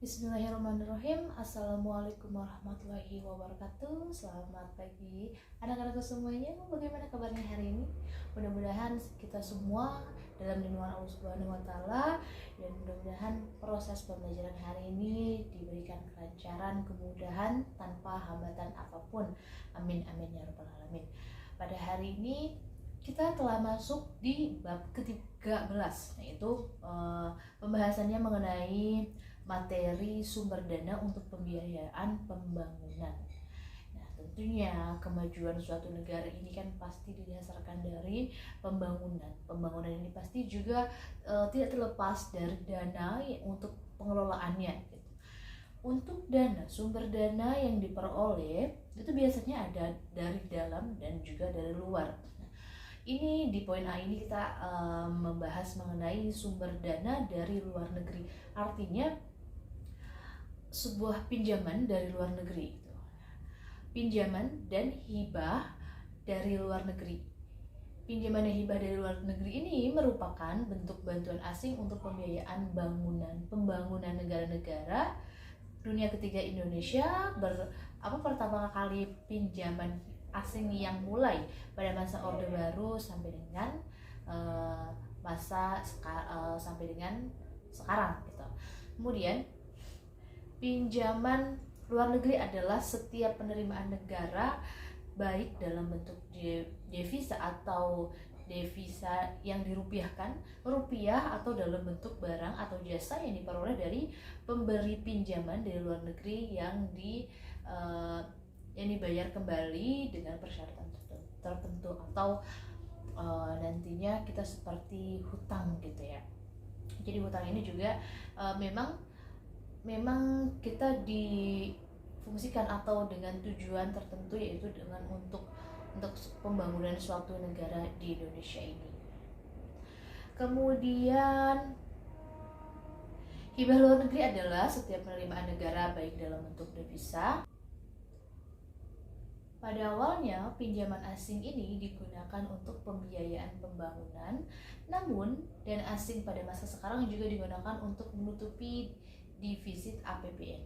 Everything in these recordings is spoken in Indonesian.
Bismillahirrahmanirrahim. Assalamualaikum warahmatullahi wabarakatuh. Selamat pagi anak-anakku semuanya. Bagaimana kabarnya hari ini? Mudah-mudahan kita semua dalam lindungan Allah Subhanahu wa taala, dan mudah-mudahan proses pembelajaran hari ini diberikan kelancaran, kemudahan tanpa hambatan apapun. Amin amin ya rabbal alamin. Pada hari ini kita telah masuk di bab ke-13, yaitu pembahasannya mengenai materi sumber dana untuk pembiayaan pembangunan. Nah, tentunya kemajuan suatu negara ini kan pasti didasarkan dari pembangunan. Pembangunan ini pasti juga tidak terlepas dari dana untuk pengelolaannya. Gitu. Untuk dana, sumber dana yang diperoleh itu biasanya ada dari dalam dan juga dari luar. Ini di poin A ini kita membahas mengenai sumber dana dari luar negeri. Artinya sebuah pinjaman dari luar negeri, pinjaman dan hibah dari luar negeri. Pinjaman dan hibah dari luar negeri ini merupakan bentuk bantuan asing untuk pembiayaan pembangunan negara-negara dunia ketiga Indonesia. Pertama kali pinjaman asing yang mulai pada masa Orde Baru sampai dengan sampai dengan sekarang gitu. Kemudian pinjaman luar negeri adalah setiap penerimaan negara baik dalam bentuk devisa atau devisa yang dirupiahkan, rupiah, atau dalam bentuk barang atau jasa yang diperoleh dari pemberi pinjaman dari luar negeri yang dibayar kembali dengan persyaratan tertentu atau nantinya kita seperti hutang gitu ya. Jadi hutang ini juga memang kita difungsikan atau dengan tujuan tertentu, yaitu dengan untuk pembangunan suatu negara di Indonesia ini. Kemudian hibah luar negeri adalah setiap penerimaan negara baik dalam bentuk devisa. Pada awalnya, pinjaman asing ini digunakan untuk pembiayaan pembangunan, namun dana asing pada masa sekarang juga digunakan untuk menutupi defisit APBN.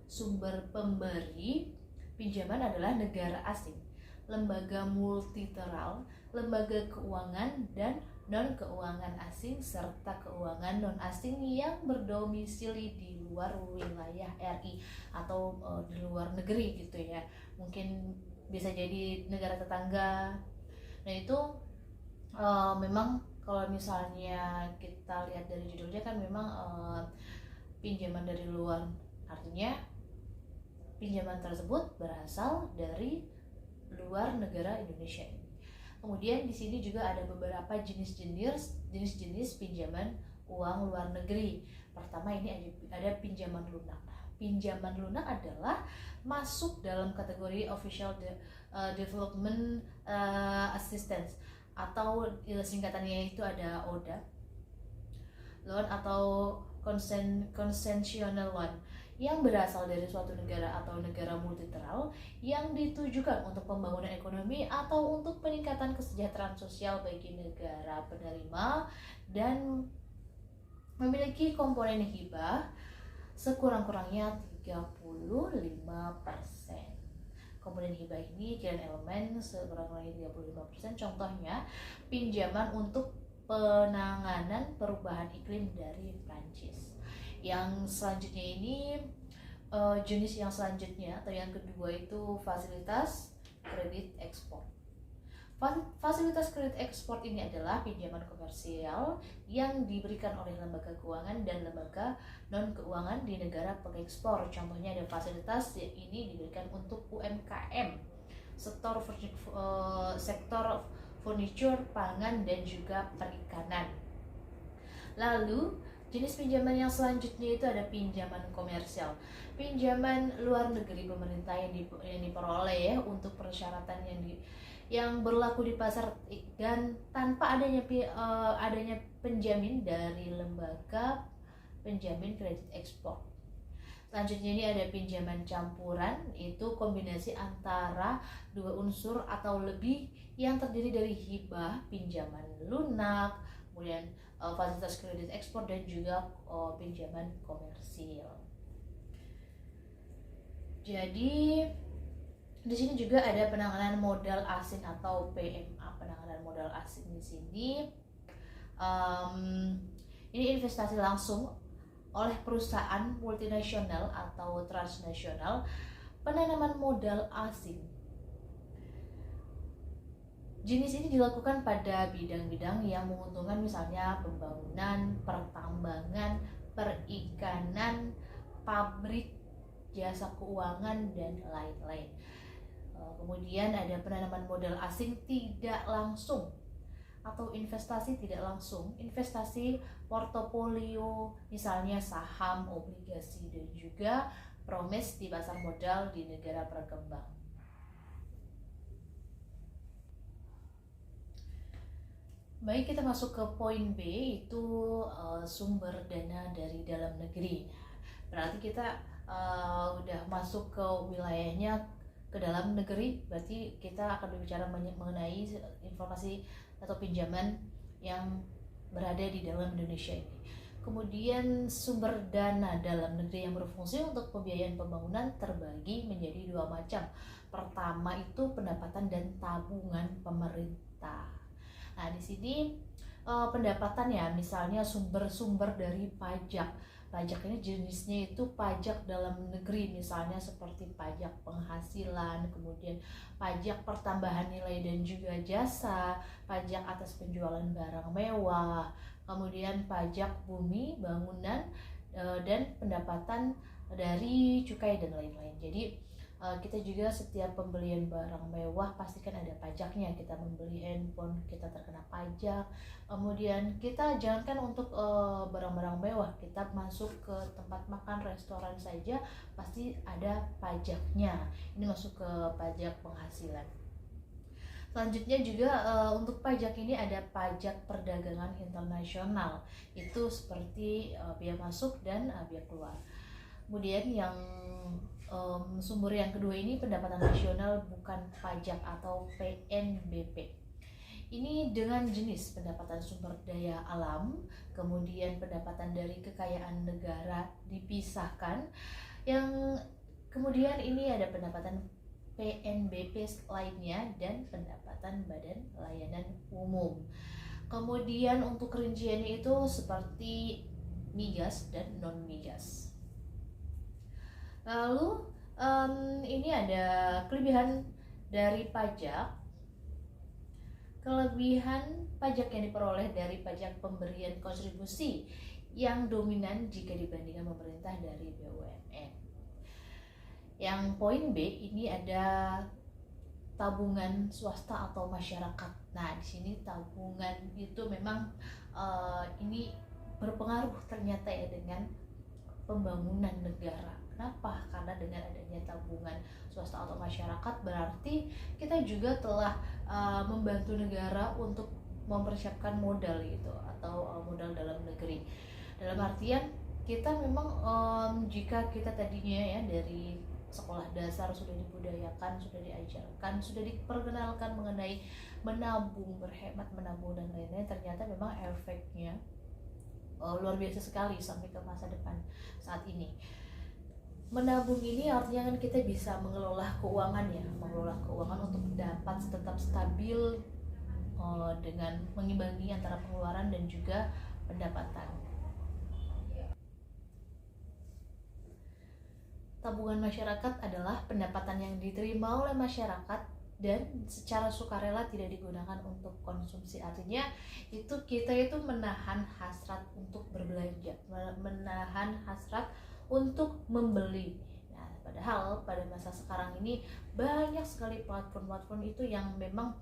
Sumber pemberi pinjaman adalah negara asing, lembaga multilateral, lembaga keuangan dan non-keuangan asing, serta keuangan non-asing yang berdomisili di luar wilayah RI atau di luar negeri gitu ya. Mungkin bisa jadi negara tetangga. Nah itu memang kalau misalnya kita lihat dari judulnya kan memang pinjaman dari luar, artinya pinjaman tersebut berasal dari luar negara Indonesia ini. Kemudian di sini juga ada beberapa jenis-jenis pinjaman uang luar negeri. Pertama ini ada pinjaman lunak. Pinjaman lunak adalah masuk dalam kategori official development assistance, atau singkatannya itu ada ODA loan atau consensual loan, yang berasal dari suatu negara atau negara multilateral yang ditujukan untuk pembangunan ekonomi atau untuk peningkatan kesejahteraan sosial bagi negara penerima dan memiliki komponen hibah sekurang-kurangnya 35%. Komponen hibah ini kiran elemen sekurang-kurangnya 35%. Contohnya pinjaman untuk penanganan perubahan iklim dari Prancis. Yang selanjutnya ini jenis yang selanjutnya atau yang kedua itu fasilitas kredit ekspor. Fasilitas kredit ekspor ini adalah pinjaman komersial yang diberikan oleh lembaga keuangan dan lembaga non-keuangan di negara pengekspor. Contohnya ada fasilitas ini diberikan untuk UMKM, sektor furniture, pangan, dan juga perikanan. Lalu jenis pinjaman yang selanjutnya itu ada pinjaman komersial. Pinjaman luar negeri pemerintah yang diperoleh untuk persyaratan yang berlaku di pasar dan tanpa adanya penjamin dari lembaga penjamin kredit ekspor. Selanjutnya ini ada pinjaman campuran, itu kombinasi antara dua unsur atau lebih yang terdiri dari hibah, pinjaman lunak, kemudian fasilitas kredit ekspor, dan juga pinjaman komersil. Jadi di sini juga ada penanganan modal asing atau PMA, penanganan modal asing di sini. Ini investasi langsung oleh perusahaan multinasional atau transnasional, penanaman modal asing. Jenis ini dilakukan pada bidang-bidang yang menguntungkan, misalnya pembangunan, pertambangan, perikanan, pabrik, jasa keuangan, dan lain-lain. Kemudian ada penanaman modal asing tidak langsung atau investasi tidak langsung, investasi portofolio, misalnya saham, obligasi, dan juga promes di pasar modal di negara berkembang. Baik, kita masuk ke poin B, itu sumber dana dari dalam negeri. Berarti kita udah masuk ke wilayahnya ke dalam negeri, berarti kita akan berbicara mengenai informasi atau pinjaman yang berada di dalam Indonesia ini. Kemudian sumber dana dalam negeri yang berfungsi untuk pembiayaan pembangunan terbagi menjadi dua macam. Pertama itu pendapatan dan tabungan pemerintah. Nah, di sini pendapatan ya, misalnya sumber-sumber dari pajak. Pajak ini jenisnya itu pajak dalam negeri, misalnya seperti pajak penghasilan, kemudian pajak pertambahan nilai dan juga jasa, pajak atas penjualan barang mewah, kemudian pajak bumi, bangunan, dan pendapatan dari cukai dan lain-lain. Jadi kita juga setiap pembelian barang mewah pastikan ada pajaknya. Kita membeli handphone, kita terkena pajak. Kemudian kita jangankan untuk barang-barang mewah, kita masuk ke tempat makan, restoran saja pasti ada pajaknya. Ini masuk ke pajak penghasilan. Selanjutnya juga untuk pajak ini ada pajak perdagangan internasional. Itu seperti biaya masuk dan biaya keluar. Kemudian yang sumber yang kedua ini pendapatan nasional bukan pajak atau PNBP. Ini dengan jenis pendapatan sumber daya alam, kemudian pendapatan dari kekayaan negara dipisahkan. Yang kemudian ini ada pendapatan PNBP lainnya dan pendapatan badan layanan umum. Kemudian untuk rinciannya itu seperti migas dan non migas. Lalu ini ada kelebihan dari pajak. Kelebihan pajak yang diperoleh dari pajak pemberian kontribusi yang dominan jika dibandingkan pemerintah dari BUMN. Yang poin B ini ada tabungan swasta atau masyarakat. Nah, di sini tabungan itu memang ini berpengaruh ternyata ya dengan pembangunan negara. Kenapa? Karena dengan adanya tabungan swasta atau masyarakat berarti kita juga telah membantu negara untuk mempersiapkan modal gitu, atau modal dalam negeri. Dalam artian kita memang jika kita tadinya ya dari sekolah dasar sudah dibudayakan, sudah diajarkan, sudah diperkenalkan mengenai menabung, berhemat, menabung dan lain-lain, ternyata memang efeknya luar biasa sekali sampai ke masa depan saat ini. Menabung ini artinya kan kita bisa mengelola keuangan ya, mengelola keuangan untuk dapat tetap stabil dengan mengimbangi antara pengeluaran dan juga pendapatan. Tabungan masyarakat adalah pendapatan yang diterima oleh masyarakat dan secara sukarela tidak digunakan untuk konsumsi. Artinya itu kita itu menahan hasrat untuk berbelanja, menahan hasrat untuk membeli. Nah, padahal pada masa sekarang ini banyak sekali platform-platform itu yang memang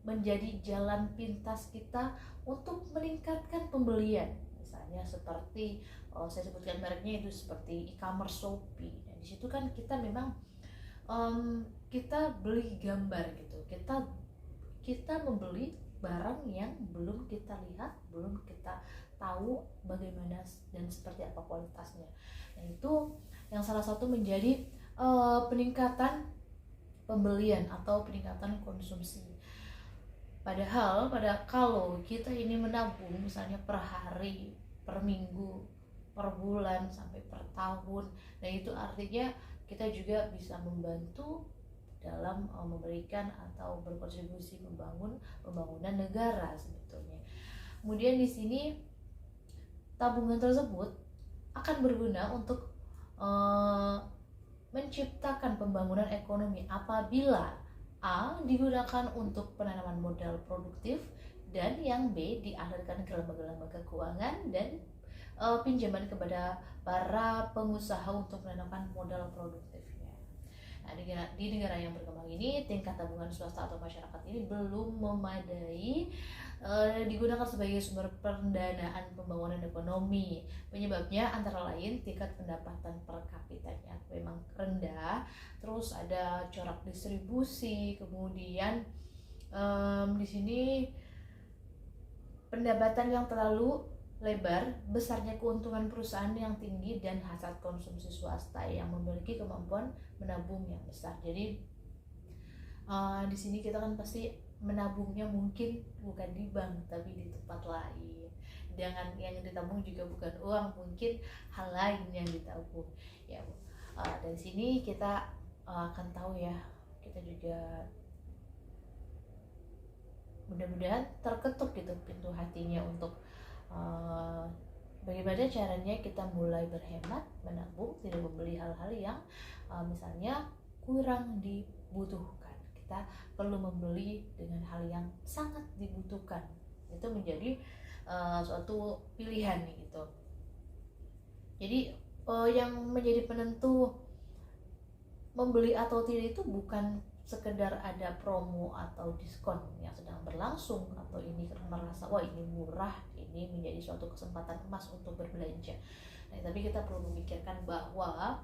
menjadi jalan pintas kita untuk meningkatkan pembelian. Misalnya seperti saya sebutkan mereknya itu seperti e-commerce Shopee. Nah, di situ kan kita memang kita beli gambar gitu. Kita membeli barang yang belum kita lihat, belum kita tahu bagaimana dan seperti apa kualitasnya. Nah, itu yang salah satu menjadi peningkatan pembelian atau peningkatan konsumsi. Padahal kalau kita ini menabung misalnya per hari, per minggu, per bulan sampai per tahun, nah itu artinya kita juga bisa membantu dalam memberikan atau berkontribusi pembangunan negara sebetulnya. Kemudian di sini tabungan tersebut akan berguna untuk menciptakan pembangunan ekonomi apabila A digunakan untuk penanaman modal produktif dan yang B dialirkan ke lembaga-lembaga keuangan dan pinjaman kepada para pengusaha untuk menanamkan modal produktifnya. Nah, di negara yang berkembang ini tingkat tabungan swasta atau masyarakat ini belum memadai digunakan sebagai sumber pendanaan pembangunan ekonomi. Penyebabnya antara lain tingkat pendapatan per kapitanya memang rendah, terus ada corak distribusi, kemudian di sini pendapatan yang terlalu lebar, besarnya keuntungan perusahaan yang tinggi, dan hasrat konsumsi swasta yang memiliki kemampuan menabung yang besar. Jadi di sini kita kan pasti menabungnya mungkin bukan di bank tapi di tempat lain. Dengan yang ditabung juga bukan uang, mungkin hal lain yang ditabung. Ya, dari sini kita akan tahu ya, kita juga mudah-mudahan terketuk gitu pintu hatinya untuk bagaimana caranya kita mulai berhemat, menabung, tidak membeli hal-hal yang misalnya kurang dibutuhkan. Kita perlu membeli dengan hal yang sangat dibutuhkan. Itu menjadi suatu pilihan gitu. Jadi yang menjadi penentu membeli atau tidak itu bukan sekedar ada promo atau diskon yang sedang berlangsung, atau ini merasa wah ini murah, ini menjadi suatu kesempatan emas untuk berbelanja. Nah, tapi kita perlu memikirkan bahwa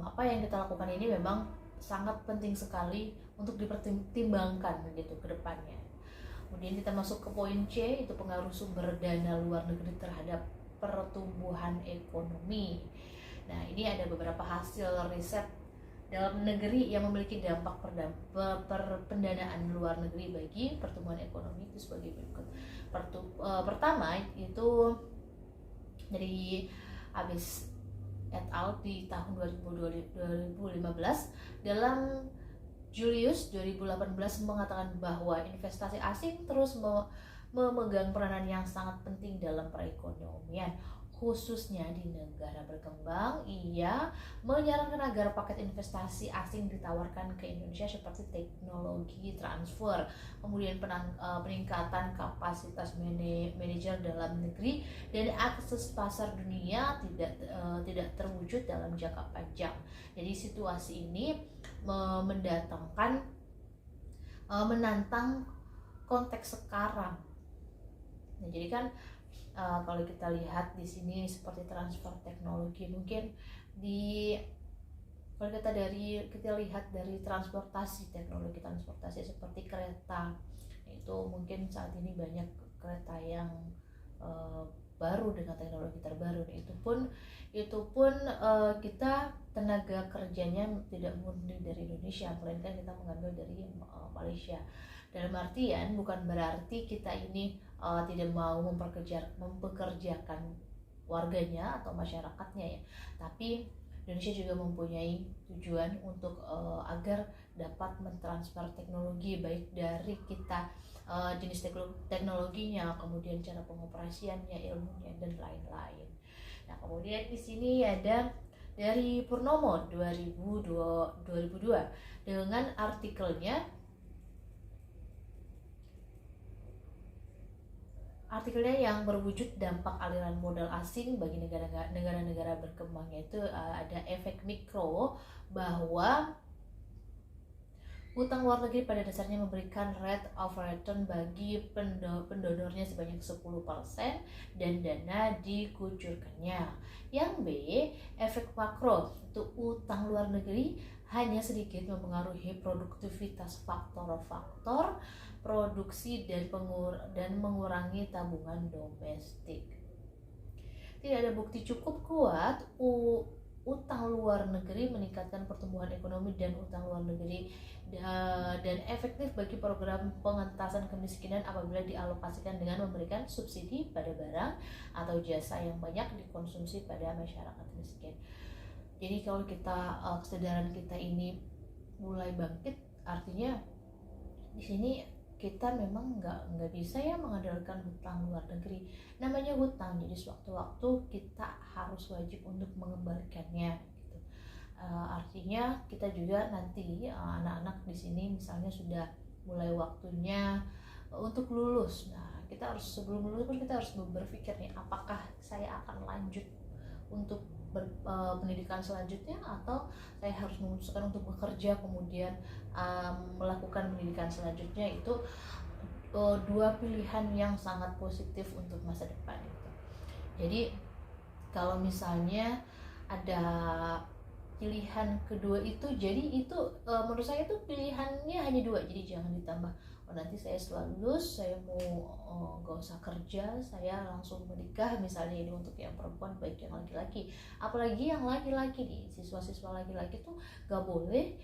apa yang kita lakukan ini memang sangat penting sekali untuk dipertimbangkan gitu ke depannya. Kemudian kita masuk ke poin C, itu pengaruh sumber dana luar negeri terhadap pertumbuhan ekonomi. Nah, ini ada beberapa hasil riset dalam negeri yang memiliki dampak pendanaan luar negeri bagi pertumbuhan ekonomi itu sebagai berikut. Pertama itu dari Abis et al. Di tahun 2015 dalam Julius 2018 mengatakan bahwa investasi asing terus memegang peranan yang sangat penting dalam perekonomian, khususnya di negara berkembang. Ia menyarankan agar paket investasi asing ditawarkan ke Indonesia seperti teknologi transfer, kemudian peningkatan kapasitas manajer dalam negeri, dan akses pasar dunia tidak terwujud dalam jangka panjang. Jadi situasi ini menantang konteks sekarang. Nah, jadi kan kalau kita lihat di sini seperti transfer teknologi, mungkin kalau kita lihat dari teknologi transportasi seperti kereta, itu mungkin saat ini banyak kereta yang baru dengan teknologi terbaru. Itu pun kita tenaga kerjanya tidak murni dari Indonesia, melainkan kita mengambil dari Malaysia. Dalam artian bukan berarti kita ini tidak mau mempekerjakan warganya atau masyarakatnya ya, tapi Indonesia juga mempunyai tujuan untuk agar dapat mentransfer teknologi, baik dari kita jenis teknologinya, kemudian cara pengoperasiannya, ilmunya, dan lain-lain. Nah, kemudian di sini ada dari Purnomo 2002 dengan artikelnya yang berwujud dampak aliran modal asing bagi negara-negara berkembang, yaitu ada efek mikro bahwa utang luar negeri pada dasarnya memberikan rate of return bagi pendonornya sebanyak 10% dan dana dikucurkannya. Yang B, efek makro, itu utang luar negeri hanya sedikit mempengaruhi produktivitas faktor-faktor produksi dan mengurangi tabungan domestik. Tidak ada bukti cukup kuat utang luar negeri meningkatkan pertumbuhan ekonomi dan utang luar negeri dan efektif bagi program pengentasan kemiskinan apabila dialokasikan dengan memberikan subsidi pada barang atau jasa yang banyak dikonsumsi pada masyarakat miskin. Jadi kalau kita kesadaran kita ini mulai bangkit, artinya di sini kita memang nggak bisa ya mengandalkan hutang luar negeri. Namanya hutang, jadi sewaktu-waktu kita harus wajib untuk mengembalikannya gitu. Artinya kita juga nanti anak-anak di sini misalnya sudah mulai waktunya untuk lulus. Nah, kita harus sebelum lulus pun kita harus berpikir nih, apakah saya akan lanjut untuk pendidikan selanjutnya atau saya harus memutuskan untuk bekerja kemudian melakukan pendidikan selanjutnya. Itu dua pilihan yang sangat positif untuk masa depan gitu. Jadi kalau misalnya ada pilihan kedua itu, jadi itu menurut saya itu pilihannya hanya dua, jadi jangan ditambah nanti saya setelah lulus saya mau gak usah kerja, saya langsung menikah misalnya. Ini untuk yang perempuan, baik yang laki-laki, apalagi yang laki-laki nih, siswa-siswa laki-laki tuh gak boleh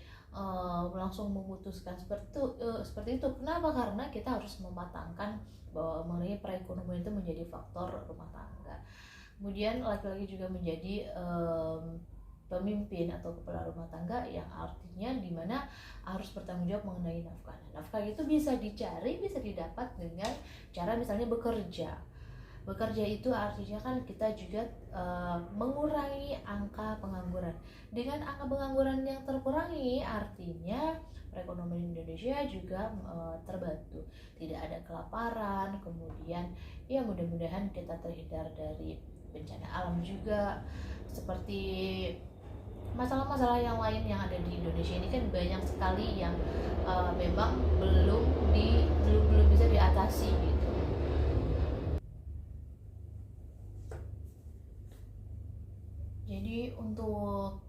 langsung memutuskan seperti itu. Kenapa? Karena kita harus mematangkan bahwa mengenai perekonomian itu menjadi faktor rumah tangga. Kemudian laki-laki juga menjadi pemimpin atau kepala rumah tangga, yang artinya dimana harus bertanggung jawab mengenai nafkah. Nafkah itu bisa dicari, bisa didapat dengan cara misalnya bekerja. Bekerja itu artinya kan kita juga mengurangi angka pengangguran. Dengan angka pengangguran yang terkurangi, artinya perekonomian Indonesia juga terbantu, tidak ada kelaparan. Kemudian ya mudah-mudahan kita terhindar dari bencana alam juga, seperti masalah-masalah yang lain yang ada di Indonesia ini kan banyak sekali yang memang belum bisa diatasi gitu. Jadi untuk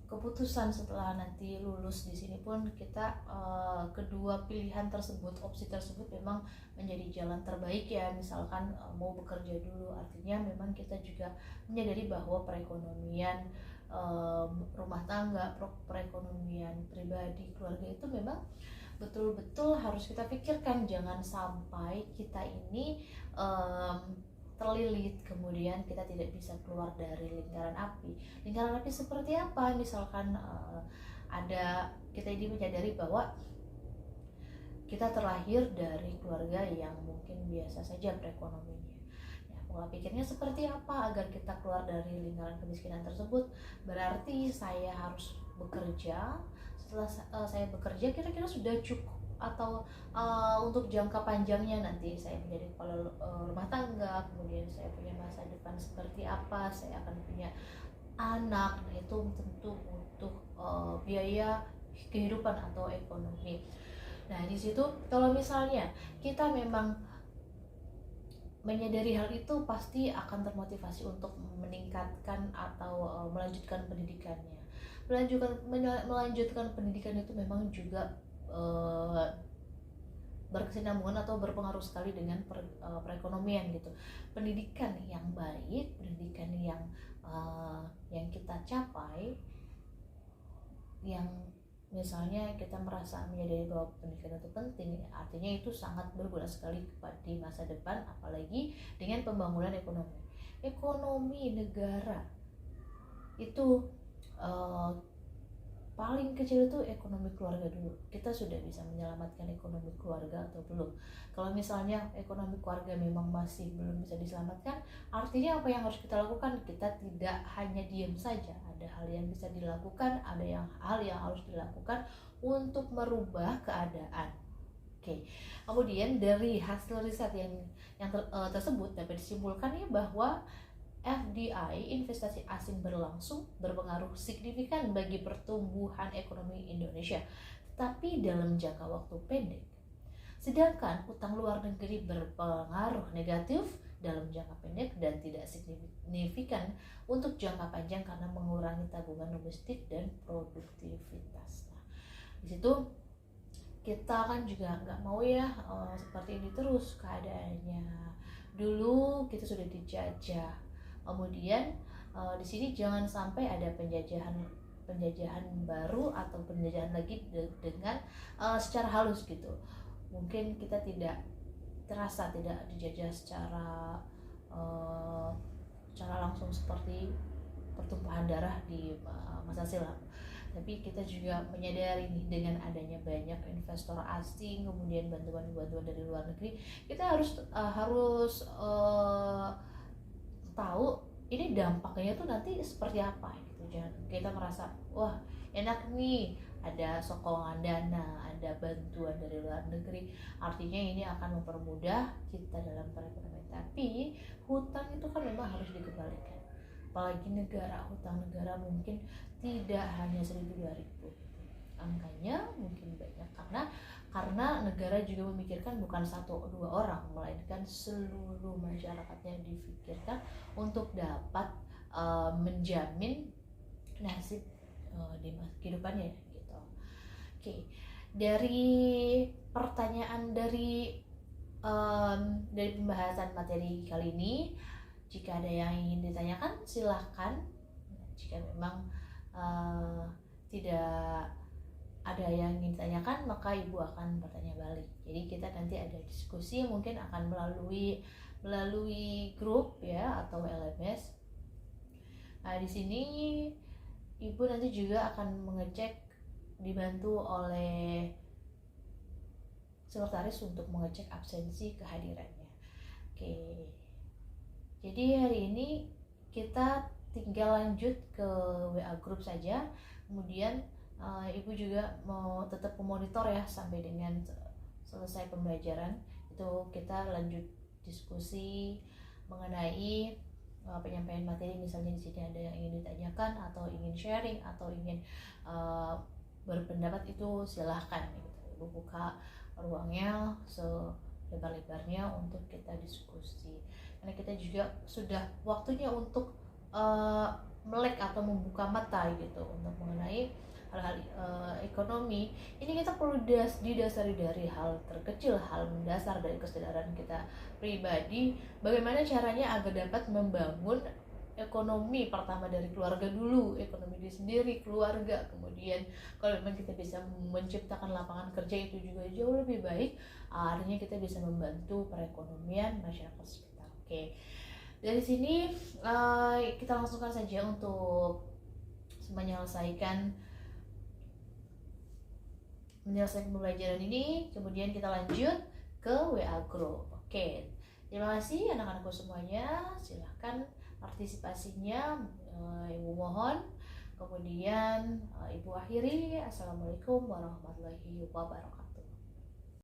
keputusan setelah nanti lulus di sini pun kita kedua pilihan tersebut, opsi tersebut memang menjadi jalan terbaik ya. Misalkan mau bekerja dulu, artinya memang kita juga menyadari bahwa perekonomian rumah tangga, perekonomian pribadi, keluarga itu memang betul-betul harus kita pikirkan. Jangan sampai kita ini terlilit, kemudian kita tidak bisa keluar dari lingkaran api. Lingkaran api seperti apa? Misalkan ada, kita ini menyadari bahwa kita terlahir dari keluarga yang mungkin biasa saja perekonomiannya. Pola pikirnya seperti apa agar kita keluar dari lingkaran kemiskinan tersebut? Berarti saya harus bekerja. Setelah saya bekerja, kira-kira sudah cukup atau untuk jangka panjangnya nanti saya menjadi kepala rumah tangga, kemudian saya punya masa depan seperti apa, saya akan punya anak. Nah, itu tentu butuh biaya kehidupan atau ekonomi. Nah, di situ kalau misalnya kita memang menyadari hal itu, pasti akan termotivasi untuk meningkatkan atau melanjutkan pendidikannya. Melanjutkan pendidikan itu memang juga berkesinambungan atau berpengaruh sekali dengan perekonomian gitu. Pendidikan yang baik, pendidikan yang kita capai, yang misalnya kita merasa menyadari bahwa pendidikan itu penting, artinya itu sangat berguna sekali di masa depan, apalagi dengan pembangunan ekonomi negara itu paling kecil itu ekonomi keluarga dulu. Kita sudah bisa menyelamatkan ekonomi keluarga atau belum? Kalau misalnya ekonomi keluarga memang masih belum bisa diselamatkan, artinya apa yang harus kita lakukan? Kita tidak hanya diam saja, ada hal yang bisa dilakukan, ada hal yang harus dilakukan untuk merubah keadaan. Oke. Kemudian dari hasil riset yang tersebut dapat disimpulkan ya bahwa FDI, investasi asing berlangsung, berpengaruh signifikan bagi pertumbuhan ekonomi Indonesia, tapi dalam jangka waktu pendek. Sedangkan utang luar negeri berpengaruh negatif dalam jangka pendek dan tidak signifikan untuk jangka panjang karena mengurangi tabungan domestik dan produktivitas. Nah, di situ kita kan juga nggak mau ya seperti ini terus keadaannya. Dulu kita sudah dijajah. Kemudian di sini jangan sampai ada penjajahan baru atau penjajahan lagi dengan secara halus gitu. Mungkin kita tidak terasa, tidak dijajah secara langsung seperti pertumpahan darah di masa silam. Tapi kita juga menyadari nih, dengan adanya banyak investor asing, kemudian bantuan-bantuan dari luar negeri, kita harus tahu ini dampaknya tuh nanti seperti apa gitu. Jangan kita merasa wah enak nih, ada sokongan dana, ada bantuan dari luar negeri, artinya ini akan mempermudah kita dalam perekonomian. Tapi hutang itu kan memang harus dikembalikan, apalagi hutang negara mungkin tidak hanya 1.000-2.000, angkanya mungkin banyak, karena negara juga memikirkan bukan 1-2 orang, melainkan seluruh masyarakatnya difikirkan untuk dapat menjamin nasib di kehidupannya gitu. Oke, dari pertanyaan dari pembahasan materi kali ini, jika ada yang ingin ditanyakan silahkan. Jika memang tidak ada yang ingin ditanyakan, maka ibu akan bertanya balik. Jadi kita nanti ada diskusi, mungkin akan melalui grup ya atau LMS. Nah di sini ibu nanti juga akan mengecek, dibantu oleh sekretaris untuk mengecek absensi kehadirannya. Oke. Jadi hari ini kita tinggal lanjut ke WA group saja. Kemudian ibu juga mau tetap memonitor ya sampai dengan selesai pembelajaran. Itu kita lanjut diskusi mengenai penyampaian materi. Misalnya di sini ada yang ingin ditanyakan atau ingin sharing atau ingin berpendapat, itu silahkan gitu. Ibu buka ruangnya selebar-lebarnya untuk kita diskusi. Karena kita juga sudah waktunya untuk melek atau membuka mata gitu untuk mengenai hal-hal ekonomi. Ini kita perlu didasari dari hal terkecil, hal mendasar dari kesadaran kita pribadi. Bagaimana caranya agar dapat membangun ekonomi, pertama dari keluarga dulu, ekonomi diri sendiri, keluarga. Kemudian kalau memang kita bisa menciptakan lapangan kerja, itu juga jauh lebih baik. Artinya kita bisa membantu perekonomian masyarakat sekitar. Oke. Dari sini kita langsungkan saja untuk menyelesaikan pembelajaran ini. Kemudian kita lanjut ke WA group. Oke. Terima kasih anak-anakku semuanya. Silahkan partisipasinya, ibu mohon. Kemudian ibu akhiri. Assalamualaikum warahmatullahi wabarakatuh.